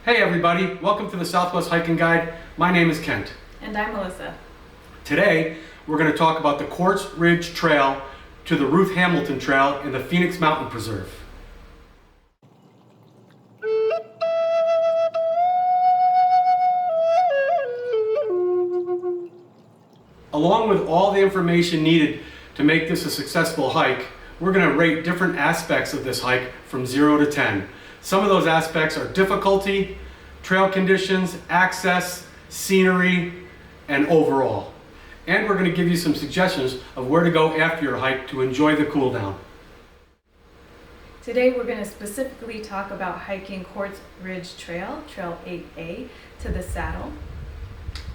Hey everybody, welcome to the Southwest Hiking Guide. My name is Kent. And I'm Melissa. Today, we're going to talk about the Quartz Ridge Trail to the Ruth Hamilton Trail in the Phoenix Mountain Preserve. Along with all the information needed to make this a successful hike, we're going to rate different aspects of this hike from 0 to 10. Some of those aspects are difficulty, trail conditions, access, scenery, and overall. And we're going to give you some suggestions of where to go after your hike to enjoy the cool down. Today we're going to specifically talk about hiking Quartz Ridge Trail, Trail 8A, to the saddle.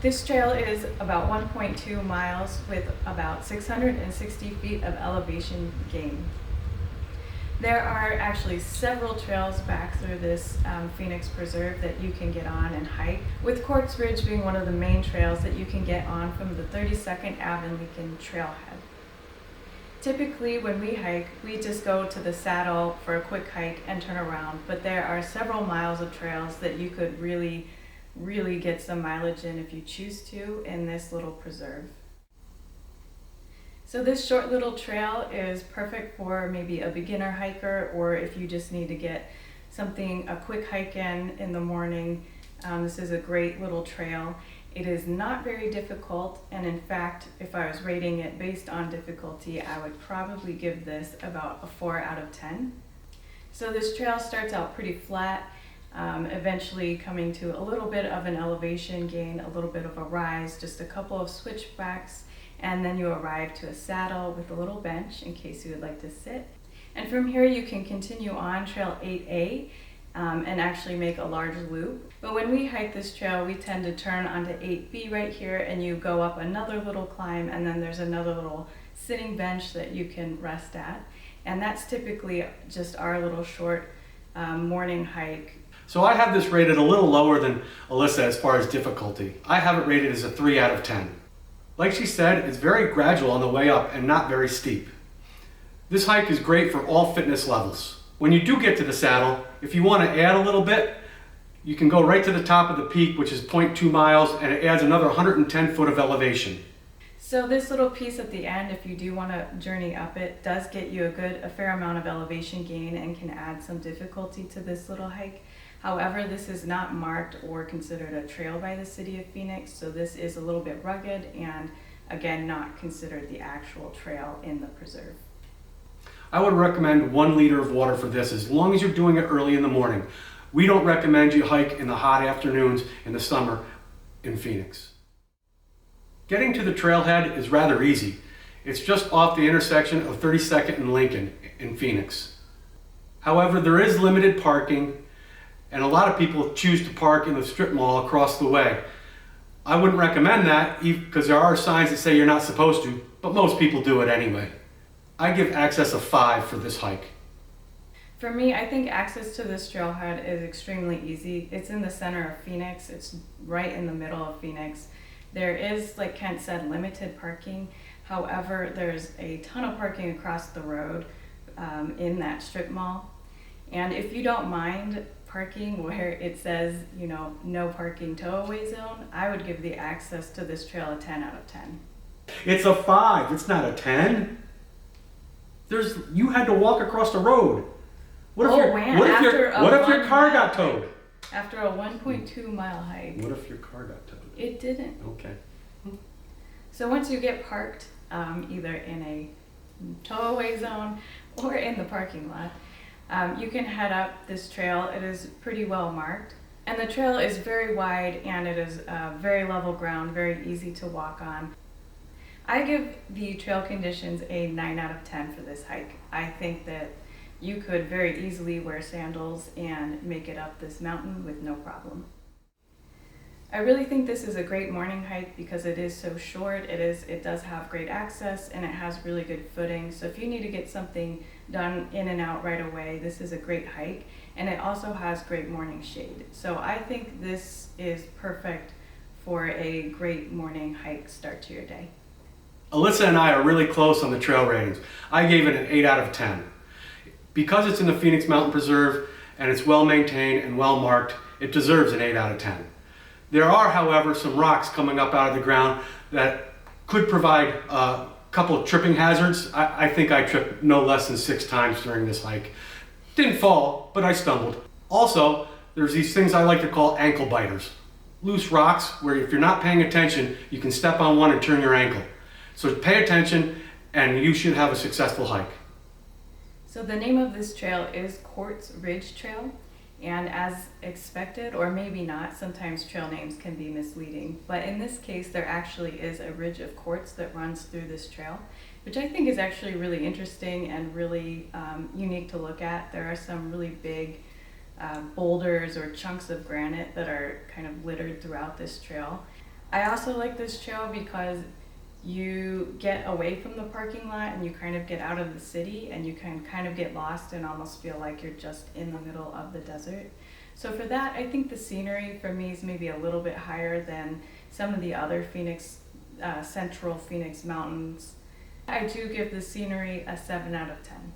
This trail is about 1.2 miles with about 660 feet of elevation gain. There are actually several trails back through this Phoenix Preserve that you can get on and hike, with Quartz Ridge being one of the main trails that you can get on from the 32nd Ave and Lincoln trailhead. Typically when we hike, we just go to the saddle for a quick hike and turn around, but there are several miles of trails that you could really get some mileage in if you choose to in this little preserve. So this short little trail is perfect for maybe a beginner hiker, or if you just need to get a quick hike in the morning. This is a great little trail. It is not very difficult, and in fact, if I was rating it based on difficulty, I would probably give this about a 4 out of 10. So this trail starts out pretty flat, eventually coming to a little bit of an elevation gain, a little bit of a rise, just a couple of switchbacks, and then you arrive to a saddle with a little bench in case you would like to sit. And from here you can continue on Trail 8A and actually make a large loop. But when we hike this trail, we tend to turn onto 8B right here, and you go up another little climb, and then there's another little sitting bench that you can rest at. And that's typically just our little short morning hike. So I have this rated a little lower than Alyssa as far as difficulty. I have it rated as a 3 out of 10. Like she said, it's very gradual on the way up and not very steep. This hike is great for all fitness levels. When you do get to the saddle, if you want to add a little bit, you can go right to the top of the peak, which is 0.2 miles, and it adds another 110 foot of elevation. So this little piece at the end, if you do want to journey up it, does get you a fair amount of elevation gain and can add some difficulty to this little hike. However, this is not marked or considered a trail by the city of Phoenix, so this is a little bit rugged and, again, not considered the actual trail in the preserve. I would recommend 1 liter of water for this as long as you're doing it early in the morning. We don't recommend you hike in the hot afternoons in the summer in Phoenix. Getting to the trailhead is rather easy. It's just off the intersection of 32nd and Lincoln in Phoenix. However, there is limited parking, and a lot of people choose to park in the strip mall across the way. I wouldn't recommend that because there are signs that say you're not supposed to, but most people do it anyway. I give access a 5 for this hike. For me, I think access to this trailhead is extremely easy. It's in the center of Phoenix. It's right in the middle of Phoenix. There is, like Kent said, limited parking. However, there's a ton of parking across the road in that strip mall. And if you don't mind parking where it says, no parking tow-away zone, I would give the access to this trail a 10 out of 10. It's a 5, it's not a 10. You had to walk across the road. What if your car got towed? After a 1.2 mile hike. What if your car got towed? It didn't. Okay. So once you get parked, either in a tow-away zone or in the parking lot, you can head up this trail. It is pretty well marked, and the trail is very wide, and it is very level ground, very easy to walk on. I give the trail conditions a 9 out of 10 for this hike. I think that you could very easily wear sandals and make it up this mountain with no problem. I really think this is a great morning hike because it is so short. It does have great access, and it has really good footing. So if you need to get something done in and out right away, this is a great hike, and it also has great morning shade. So I think this is perfect for a great morning hike start to your day. Alyssa and I are really close on the trail ratings. I gave it an 8 out of 10. Because it's in the Phoenix Mountain Preserve and it's well maintained and well marked, it deserves an 8 out of 10. There are, however, some rocks coming up out of the ground that could provide a couple of tripping hazards. I think I tripped no less than 6 times during this hike. Didn't fall, but I stumbled. Also, there's these things I like to call ankle biters. Loose rocks where if you're not paying attention, you can step on one and turn your ankle. So pay attention and you should have a successful hike. So the name of this trail is Quartz Ridge Trail, and as expected, or maybe not, sometimes trail names can be misleading, but in this case there actually is a ridge of quartz that runs through this trail, which I think is actually really interesting and really unique to look at. There are some really big boulders or chunks of granite that are kind of littered throughout this trail. I also like this trail because you get away from the parking lot and you kind of get out of the city and you can kind of get lost and almost feel like you're just in the middle of the desert. So for that, I think the scenery for me is maybe a little bit higher than some of the other central Phoenix mountains. I do give the scenery a 7 out of 10.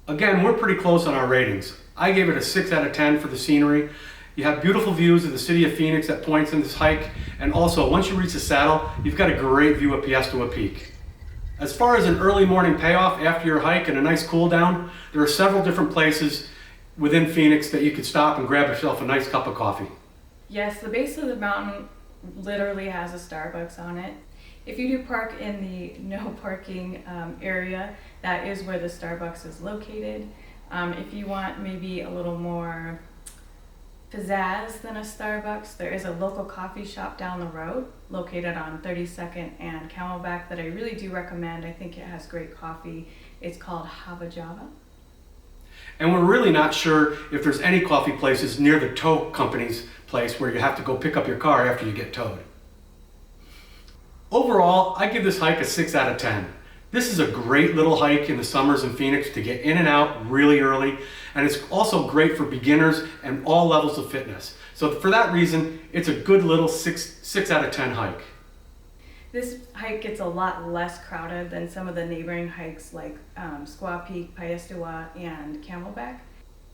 Again, we're pretty close on our ratings. I gave it a 6 out of 10 for the scenery. You have beautiful views of the city of Phoenix that points in this hike, and also once you reach the saddle, you've got a great view of Piestewa Peak. As far as an early morning payoff after your hike and a nice cool down, there are several different places within Phoenix that you could stop and grab yourself a nice cup of coffee. Yes, the base of the mountain literally has a Starbucks on it. If you do park in the no parking area, that is where the Starbucks is located. If you want maybe a little more pizzazz than a Starbucks, there is a local coffee shop down the road located on 32nd and Camelback that I really do recommend. I think it has great coffee. It's called Hava Java. And we're really not sure if there's any coffee places near the tow company's place where you have to go pick up your car after you get towed. Overall, I give this hike a 6 out of 10. This is a great little hike in the summers in Phoenix to get in and out really early, and it's also great for beginners and all levels of fitness. So for that reason, it's a good little 6 out of 10 hike. This hike gets a lot less crowded than some of the neighboring hikes like Squaw Peak, Piestewa, and Camelback.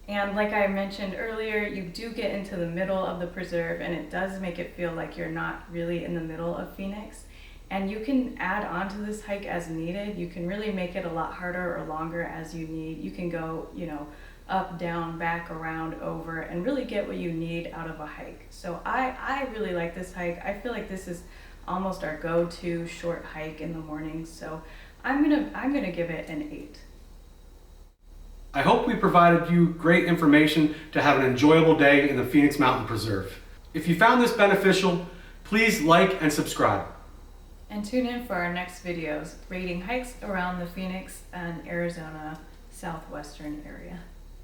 And like I mentioned earlier, you do get into the middle of the preserve, and it does make it feel like you're not really in the middle of Phoenix. And you can add on to this hike as needed. You can really make it a lot harder or longer as you need. You can go, up, down, back, around, over, and really get what you need out of a hike. So I really like this hike. I feel like this is almost our go-to short hike in the morning. So I'm gonna give it an 8. I hope we provided you great information to have an enjoyable day in the Phoenix Mountain Preserve. If you found this beneficial, please like and subscribe. And tune in for our next videos, rating hikes around the Phoenix and Arizona southwestern area.